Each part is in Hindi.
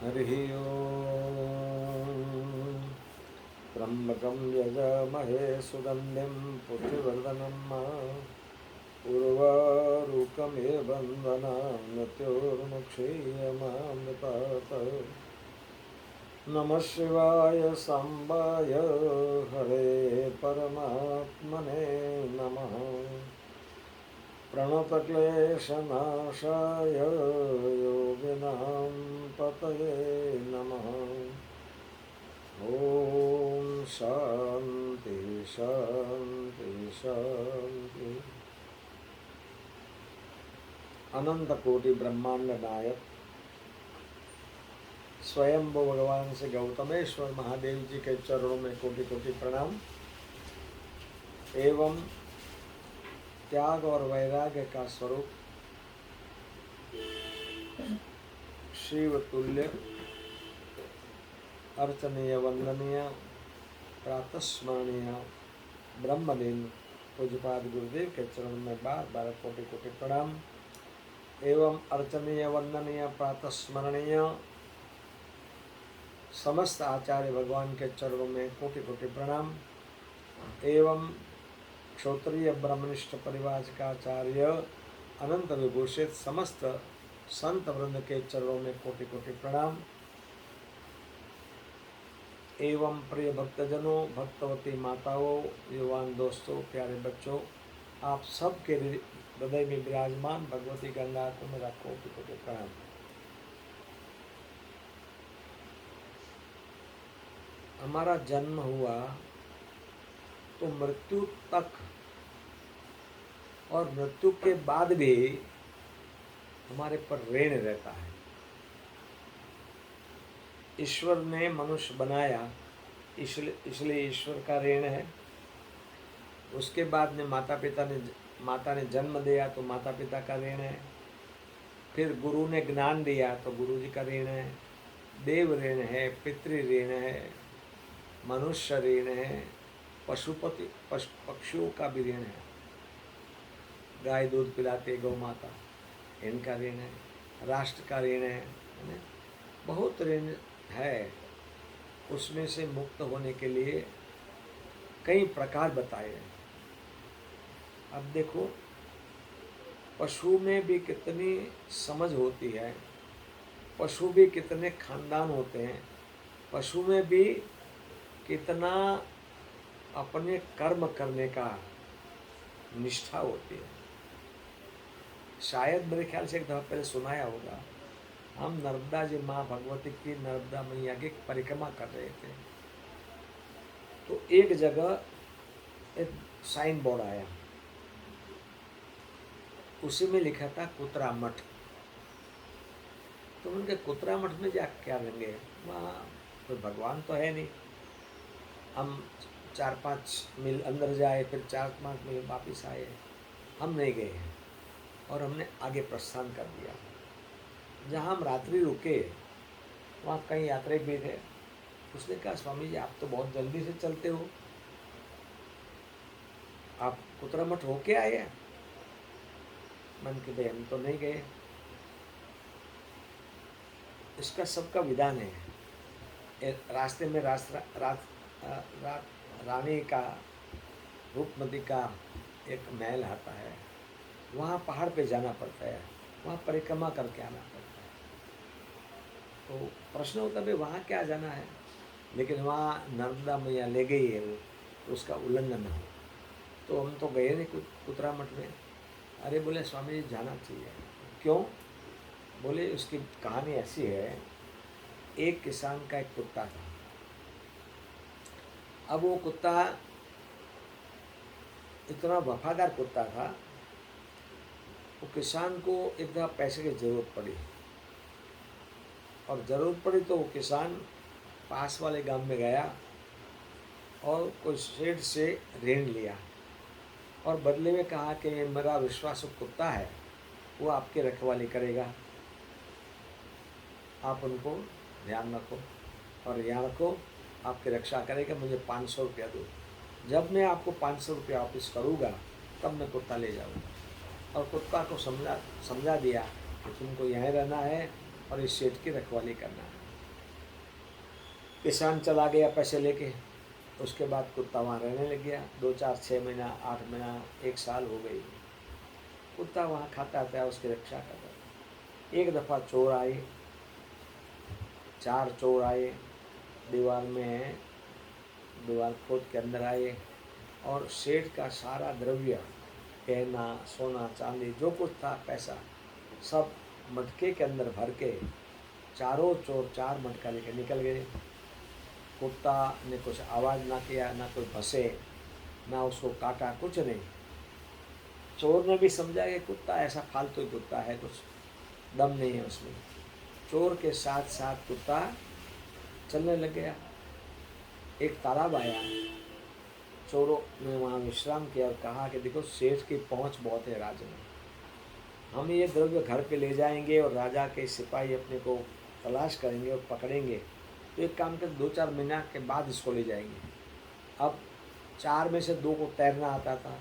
हरिः ओम्। त्र्यम्बकं यजामहे सुगन्धिं पुष्टिवर्धनम् उर्वारुकमिव बन्धनान् मृत्योर्मुक्षीयमामृतात्। नमः शिवाय साम्बाय हरे परमात्मने नमः। प्रणतक्लेशनाशाय योगिनां पतये नमः। ॐ शान्ति शान्ति शान्ति। अनंत कोटि ब्रह्मांड नायक स्वयंभू भगवान से गौतमेश्वर महादेव जी के चरणों में कोटि कोटि प्रणाम एवं त्याग और वैराग्य का स्वरूप शिव तुल्य अर्चनीय वंदनीय प्रातस्मरणीय ब्रह्मलीन पूज्यपाद गुरुदेव के चरण में बार बार कोटि कोटि प्रणाम एवं अर्चनीय वंदनीय प्रातस्मरणीय समस्त आचार्य भगवान के चरणों में कोटि कोटि प्रणाम एवं क्षत्रिय ब्रह्मनिष्ठ परिवार का आचार्य अनंत विभूषित समस्त संत वृंद के चरणों में कोटि कोटि प्रणाम एवं प्रिय भक्तजनों, भक्तवती माताओं, युवान दोस्तों, प्यारे बच्चों, आप सब के हृदय में विराजमान भगवती गंगा को मेरा कोटि कोटि प्रणाम। हमारा जन्म हुआ तो मृत्यु तक और मृत्यु के बाद भी हमारे पर ऋण रहता है। ईश्वर ने मनुष्य बनाया इसलिए ईश्वर का ऋण है। उसके बाद में माता ने जन्म दिया तो माता पिता का ऋण है। फिर गुरु ने ज्ञान दिया तो गुरु जी का ऋण है। देव ऋण है, पितृ ऋण है, मनुष्य ऋण है, पक्षियों का भी ऋण है। गाय दूध पिलाते गौ माता, इनका ऋण है। राष्ट्र का ऋण है, बहुत ऋण है। उसमें से मुक्त होने के लिए कई प्रकार बताए हैं। अब देखो, पशु में भी कितनी समझ होती है, पशु भी कितने खानदान होते हैं, पशु में भी कितना अपने कर्म करने का निष्ठा होती है। शायद मेरे ख्याल से एक दफा पहले सुनाया होगा, हम नर्मदा जी माँ भगवती की नर्मदा मैया की परिक्रमा कर रहे थे तो एक जगह एक साइन बोर्ड आया, उसी में लिखा था कुतरा मठ। तो उनके कुतरा मठ में जा क्या लेंगे, वहाँ कोई भगवान तो है नहीं। हम 4-5 मील अंदर जाए, फिर 4-5 मील वापिस आए, हम नहीं गए और हमने आगे प्रस्थान कर दिया। जहाँ हम रात्रि रुके वहाँ कई यात्री भी थे। उसने कहा, स्वामी जी आप तो बहुत जल्दी से चलते हो, आप कुतरा मठ होके आए हैं? मैंने कहा भाई हम तो नहीं गए। इसका सबका विधान है। रास्ते में रानी का, रूपमती का एक महल आता है, वहाँ पहाड़ पे जाना पड़ता है, वहाँ परिक्रमा करके आना पड़ता है। तो प्रश्न होता है वहाँ क्या जाना है, लेकिन वहाँ नर्मदा मैया ले गई है वो, तो उसका उल्लंघन हो। तो हम तो गए नहीं कुतरा मठ में। अरे बोले स्वामी जी जाना चाहिए। क्यों? बोले उसकी कहानी ऐसी है, एक किसान का एक कुत्ता था। अब वो कुत्ता इतना वफादार कुत्ता था, वो किसान को एक दफ़ा पैसे की ज़रूरत पड़ी और ज़रूरत पड़ी तो वो किसान पास वाले गांव में गया और कोई सेठ से ऋण लिया और बदले में कहा कि मेरा विश्वासु कुत्ता है, वो आपकी रखवाली करेगा, आप उनको ध्यान रखो और यहाँ रखो, आपकी रक्षा करेगा, मुझे 500 रुपया दो। जब मैं आपको 500 रुपया वापस करूँगा तब मैं कुत्ता ले जाऊँगा। और कुत्ता को समझा दिया कि तुमको यहाँ रहना है और इस सेठ की रखवाली करना है। किसान चला गया पैसे लेके। उसके बाद कुत्ता वहाँ रहने लग गया। 2 4 6 महीना, 8 महीना, 1 साल हो गई। कुत्ता वहाँ खाता था, उसकी रक्षा करता था। एक दफ़ा चोर आए, 4 चोर आए, दीवार में दीवार खोद के अंदर आए और सेठ का सारा द्रव्य, गहना, सोना, चांदी, जो कुछ था, पैसा, सब मटके के अंदर भर के चारों चोर 4 मटका लेकर निकल गए। कुत्ता ने कुछ आवाज़ ना किया, ना कोई फंसे, ना उसको काटा, कुछ नहीं। चोर ने भी समझा कि कुत्ता ऐसा फालतू कुत्ता है, कुछ दम नहीं है उसमें। चोर के साथ साथ कुत्ता चलने लग गया। एक तालाब आया, चोरों ने वहाँ विश्राम किया और कहा कि देखो, सेठ की पहुँच बहुत है राज्य में, हम ये द्रव्य घर पे ले जाएंगे और राजा के सिपाही अपने को तलाश करेंगे और पकड़ेंगे, तो एक काम कर 2 4 महीना के बाद इसको ले जाएंगे। अब 4 में से 2 को तैरना आता था,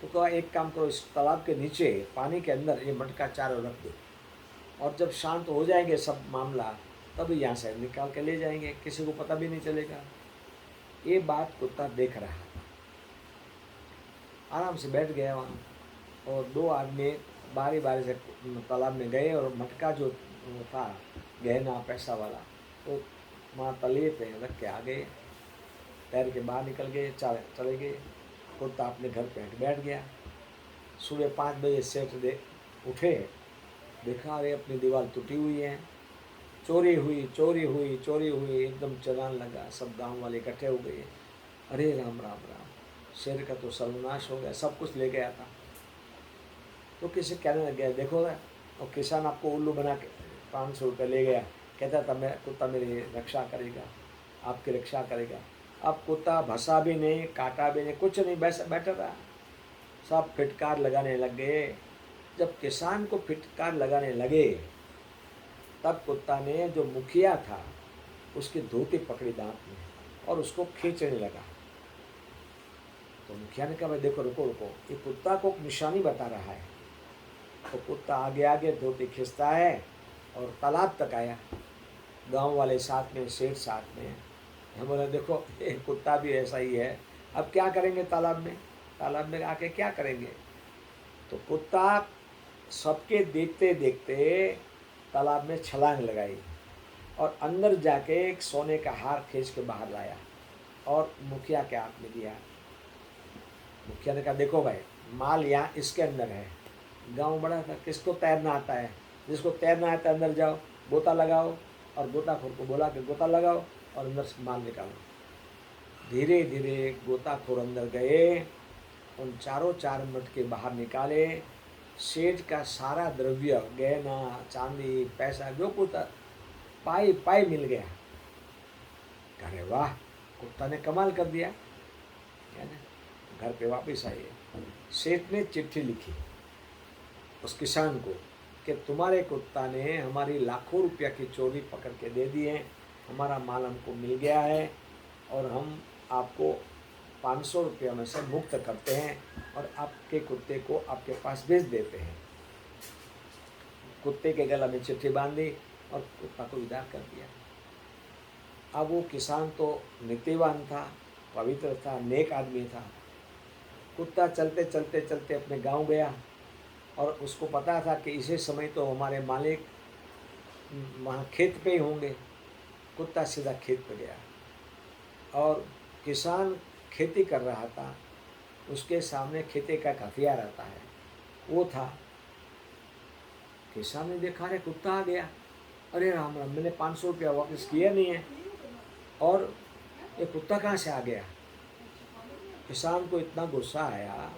तो कहा एक काम करो, इस तालाब के नीचे पानी के अंदर ये मटका चारों रख दो, और जब शांत हो जाएंगे सब मामला, तब यहाँ से निकाल के ले जाएंगे, किसी को पता भी नहीं चलेगा। ये बात कुत्ता देख रहा था। आराम से बैठ गया वहाँ, और 2 आदमी बारी बारी से तालाब में गए और मटका जो था गहना पैसा वाला, तो वहाँ तलिए पे रख के आ गए, तैर के बाहर निकल गए, चले गए। कुत्ता अपने घर पे बैठ गया। सुबह 5 बजे सेठ उठे, देखा अरे अपनी दीवार टूटी हुई है, चोरी हुई, चोरी हुई, चोरी हुई, एकदम चलान लगा। सब गांव वाले इकट्ठे हो गए, अरे राम राम राम, शेर का तो सर्वनाश हो गया, सब कुछ ले गया था। तो किसी कहने लग गया, देखो ना, और किसान आपको उल्लू बना के 500 रुपये ले गया, कहता था मैं कुत्ता मेरी रक्षा करेगा, आपकी रक्षा करेगा। अब कुत्ता भसा भी नहीं, काटा भी नहीं, कुछ नहीं, बैठा रहा। सब फिटकार लगाने लग गए। जब किसान को फिटकार लगाने लगे, तब कुत्ता ने जो मुखिया था उसकी धोती पकड़ी दांत में और उसको खींचने लगा। तो मुखिया ने कहा, भाई देखो, रुको रुको, ये कुत्ता को निशानी बता रहा है। तो कुत्ता आगे आगे धोती खींचता है और तालाब तक आया। गांव वाले साथ में, सेठ साथ में। हम बोले देखो, ये कुत्ता भी ऐसा ही है, अब क्या करेंगे तालाब में, तालाब में आके क्या करेंगे। तो कुत्ता सबके देखते देखते तालाब में छलांग लगाई और अंदर जाके एक सोने का हार खींच के बाहर लाया और मुखिया के हाथ में दिया। मुखिया ने कहा, देखो भाई, माल यहाँ इसके अंदर है। गांव बड़ा था, किसको तैरना आता है, जिसको तैरना आता है अंदर जाओ, गोता लगाओ, और गोताखोर को बोला कि गोता लगाओ और अंदर से माल निकालो। धीरे धीरे गोताखोर अंदर गए, उन चारों 4 मटके बाहर निकाले। सेठ का सारा द्रव्य, गहना, चांदी, पैसा, जो कुछ पाई पाई मिल गया। अरे वाह, कुत्ता ने कमाल कर दिया, है ना। घर पे वापस आए, सेठ ने चिट्ठी लिखी उस किसान को कि तुम्हारे कुत्ता ने हमारी लाखों रुपया की चोरी पकड़ के दे दी है, हमारा माल हमको मिल गया है, और हम आपको 500 रुपया में से मुक्त करते हैं और आपके कुत्ते को आपके पास भेज देते हैं। कुत्ते के गला में चिट्ठी बांधी और कुत्ता को विदा कर दिया। अब वो किसान तो नीतिवान था, पवित्र था, नेक आदमी था। कुत्ता चलते चलते चलते अपने गांव गया और उसको पता था कि इसी समय तो हमारे मालिक वहाँ खेत पे ही होंगे। कुत्ता सीधा खेत पे गया और किसान खेती कर रहा था, उसके सामने खेती का हथियार आता है, वो था। किसान ने देखा, अरे कुत्ता आ गया, अरे राम राम, मैंने 500 रुपया वापस किया नहीं है और ये कुत्ता कहाँ से आ गया। किसान को इतना गुस्सा आया,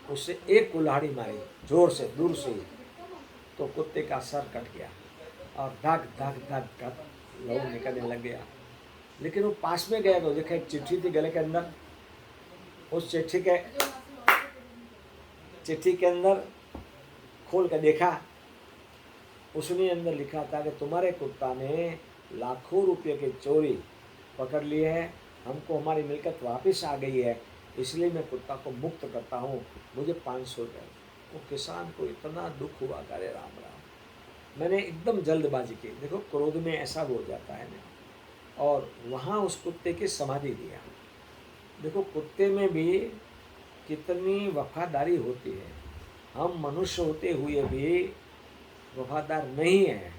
उससे एक कुल्हाड़ी मारी जोर से, दूर से, तो कुत्ते का सर कट गया और धक धक धक धक लहू निकलने लग गया। लेकिन वो पास में गया तो देखा एक चिट्ठी थी गले के अंदर। उस चिट्ठी के अंदर खोल कर देखा, उसने अंदर लिखा था कि तुम्हारे कुत्ता ने लाखों रुपये की चोरी पकड़ ली है, हमको हमारी मिल्कत वापस आ गई है, इसलिए मैं कुत्ता को मुक्त करता हूँ, मुझे 500 रुपये। वो किसान को इतना दुख हुआ, अरे राम राम, मैंने एकदम जल्दबाजी की। देखो, क्रोध में ऐसा हो जाता है ना, और वहाँ उस कुत्ते की समाधि दिया। देखो कुत्ते में भी कितनी वफादारी होती है। हम मनुष्य होते हुए भी वफादार नहीं हैं।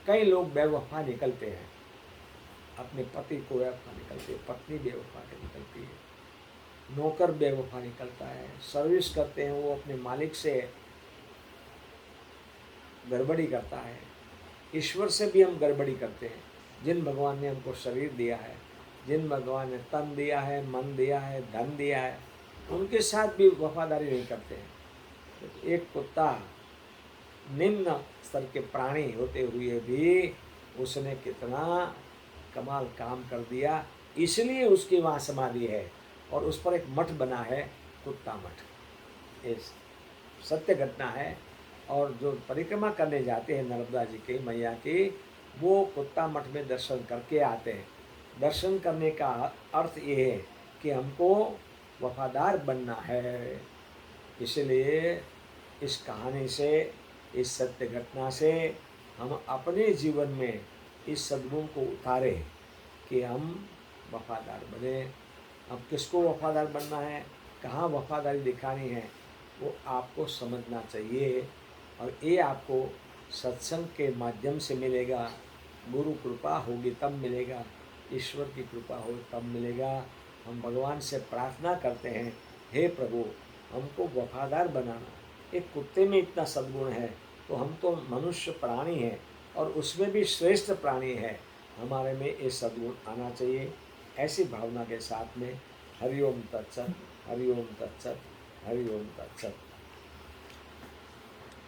कई लोग बेवफा निकलते हैं, अपने पति को बेवफा निकलते हैं, पत्नी बेवफा निकलती है, नौकर बेवफा निकलता है, सर्विस करते हैं वो अपने मालिक से गड़बड़ी करता है। ईश्वर से भी हम गड़बड़ी करते हैं। जिन भगवान ने हमको शरीर दिया है, जिन भगवान ने तन दिया है, मन दिया है, धन दिया है, उनके साथ भी वफादारी नहीं करते हैं। एक कुत्ता निम्न स्तर के प्राणी होते हुए भी उसने कितना कमाल काम कर दिया, इसलिए उसकी वहाँ समाधि है और उस पर एक मठ बना है, कुत्ता मठ। ये सत्य घटना है। और जो परिक्रमा करने जाते हैं नर्मदा जी की मैया की, वो कुत्ता मठ में दर्शन करके आते हैं। दर्शन करने का अर्थ ये है कि हमको वफादार बनना है। इसलिए इस कहानी से, इस सत्य घटना से हम अपने जीवन में इस सद्गुण को उतारें कि हम वफादार बने। अब किसको वफादार बनना है, कहाँ वफादारी दिखानी है, वो आपको समझना चाहिए। और ये आपको सत्संग के माध्यम से मिलेगा। गुरु कृपा होगी तब मिलेगा, ईश्वर की कृपा हो तब मिलेगा। हम भगवान से प्रार्थना करते हैं, हे प्रभु हमको वफादार बनाना। एक कुत्ते में इतना सद्गुण है तो हम तो मनुष्य प्राणी हैं और उसमें भी श्रेष्ठ प्राणी है, हमारे में ये सद्गुण आना चाहिए। ऐसी भावना के साथ में हरिओम तत्सत, हरिओम तत्सत, हरिओम तत्सत।